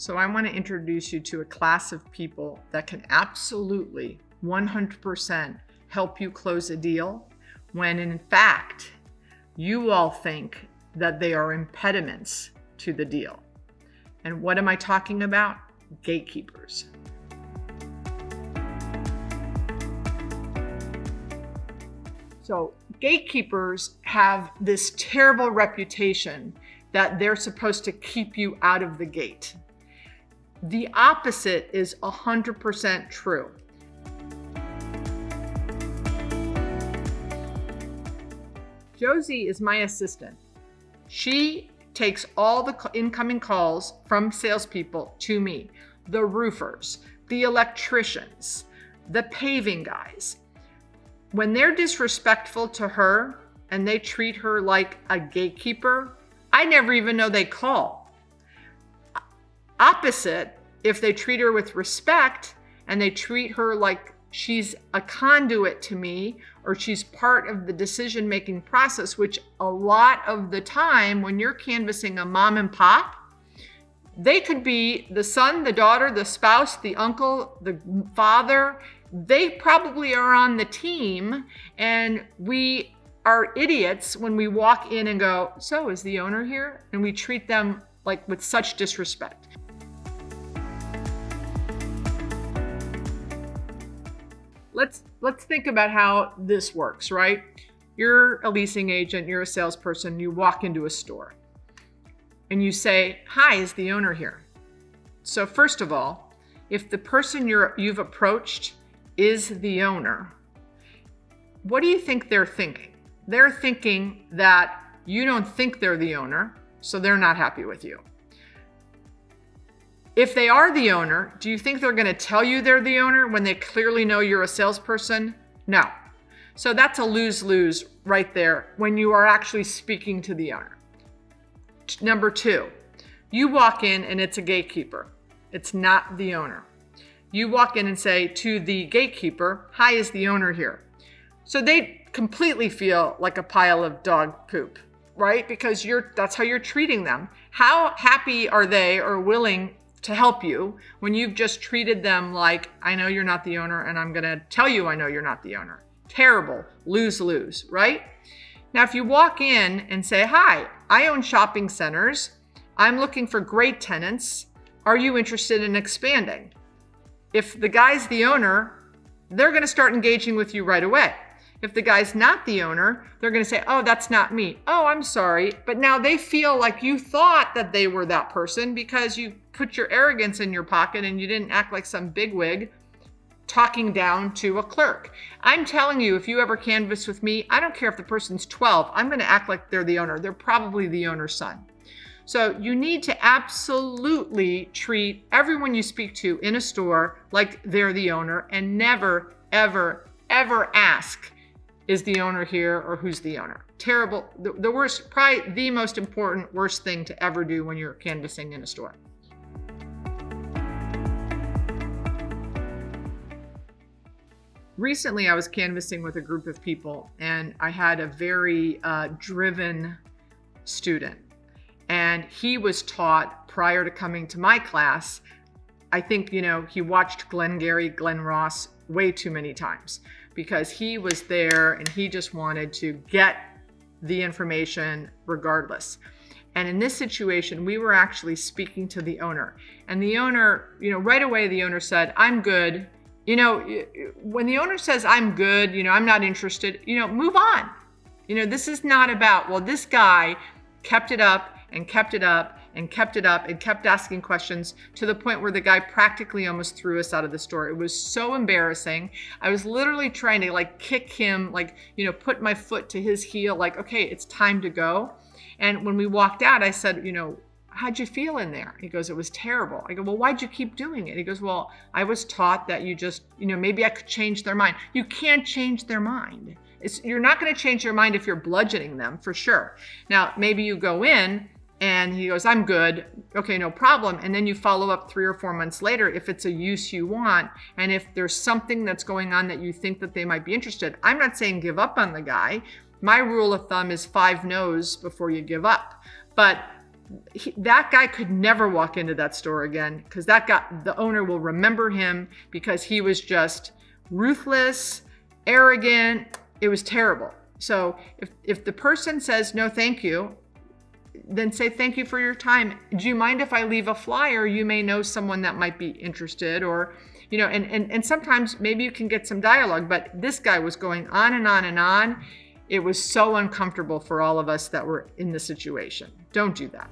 So I want to introduce you to a class of people that can absolutely 100% help you close a deal when in fact you all think that they are impediments to the deal. And what am I talking about? Gatekeepers. So gatekeepers have this terrible reputation that they're supposed to keep you out of the gate. The opposite is 100% true. Josie is my assistant. She takes all the incoming calls from salespeople to me, the roofers, the electricians, the paving guys. When they're disrespectful to her and they treat her like a gatekeeper, I never even know they call. Opposite, if they treat her with respect and they treat her like she's a conduit to me or she's part of the decision-making process, which a lot of the time when you're canvassing a mom and pop, they could be the son, the daughter, the spouse, the uncle, the father. They probably are on the team, and we are idiots when we walk in and go, "So is the owner here?" And we treat them like with such disrespect. Let's think about how this works, right? You're a leasing agent, you're a salesperson, you walk into a store and you say, "Hi, is the owner here?" So first of all, if the person you've approached is the owner, what do you think they're thinking? They're thinking that you don't think they're the owner, so they're not happy with you. If they are the owner, do you think they're going to tell you they're the owner when they clearly know you're a salesperson? No. So that's a lose-lose right there when you are actually speaking to the owner. Number two, you walk in and it's a gatekeeper. It's not the owner. You walk in and say to the gatekeeper, "Hi, is the owner here?" So they completely feel like a pile of dog poop, right? Because that's how you're treating them. How happy are they or willing to help you when you've just treated them like, "I know you're not the owner and I'm going to tell you I know you're not the owner." Terrible, lose-lose, right? Now, if you walk in and say, "Hi, I own shopping centers. I'm looking for great tenants. Are you interested in expanding?" If the guy's the owner, they're going to start engaging with you right away. If the guy's not the owner, they're going to say, "Oh, that's not me. Oh, I'm sorry." But now they feel like you thought that they were that person because you put your arrogance in your pocket and you didn't act like some bigwig talking down to a clerk. I'm telling you, if you ever canvass with me, I don't care if the person's 12, I'm going to act like they're the owner. They're probably the owner's son. So you need to absolutely treat everyone you speak to in a store like they're the owner and never, ever, ever ask, "Is the owner here?" or "Who's the owner?" Terrible. The worst, probably the most important, worst thing to ever do when you're canvassing in a store. Recently, I was canvassing with a group of people and I had a very driven student. And he was taught prior to coming to my class, I think, he watched Glenn Ross way too many times because he was there and he just wanted to get the information regardless. And in this situation, we were actually speaking to the owner. And the owner, right away, the owner said, "I'm good." When the owner says, "I'm good, I'm not interested," move on. This is not about, well, this guy kept it up and kept it up and kept it up and kept asking questions to the point where the guy practically almost threw us out of the store. It was so embarrassing. I was literally trying to kick him, put my foot to his heel, okay, it's time to go. And when we walked out, I said, "How'd you feel in there?" He goes, "It was terrible." I go, "Well, why'd you keep doing it?" He goes, "Well, I was taught that you just, maybe I could change their mind." You can't change their mind. You're not going to change their mind if you're bludgeoning them, for sure. Now, maybe you go in and he goes, "I'm good." Okay, no problem. And then you follow up 3 or 4 months later if it's a use you want. And if there's something that's going on that you think that they might be interested. I'm not saying give up on the guy. My rule of thumb is 5 no's before you give up. But that guy could never walk into that store again, because the owner will remember him because he was just ruthless, arrogant. It was terrible. So if the person says no thank you, then say thank you for your time. Do you mind if I leave a flyer? You may know someone that might be interested, or and sometimes maybe you can get some dialogue. But this guy was going on and on and on. It was so uncomfortable for all of us that were in the situation. Don't do that.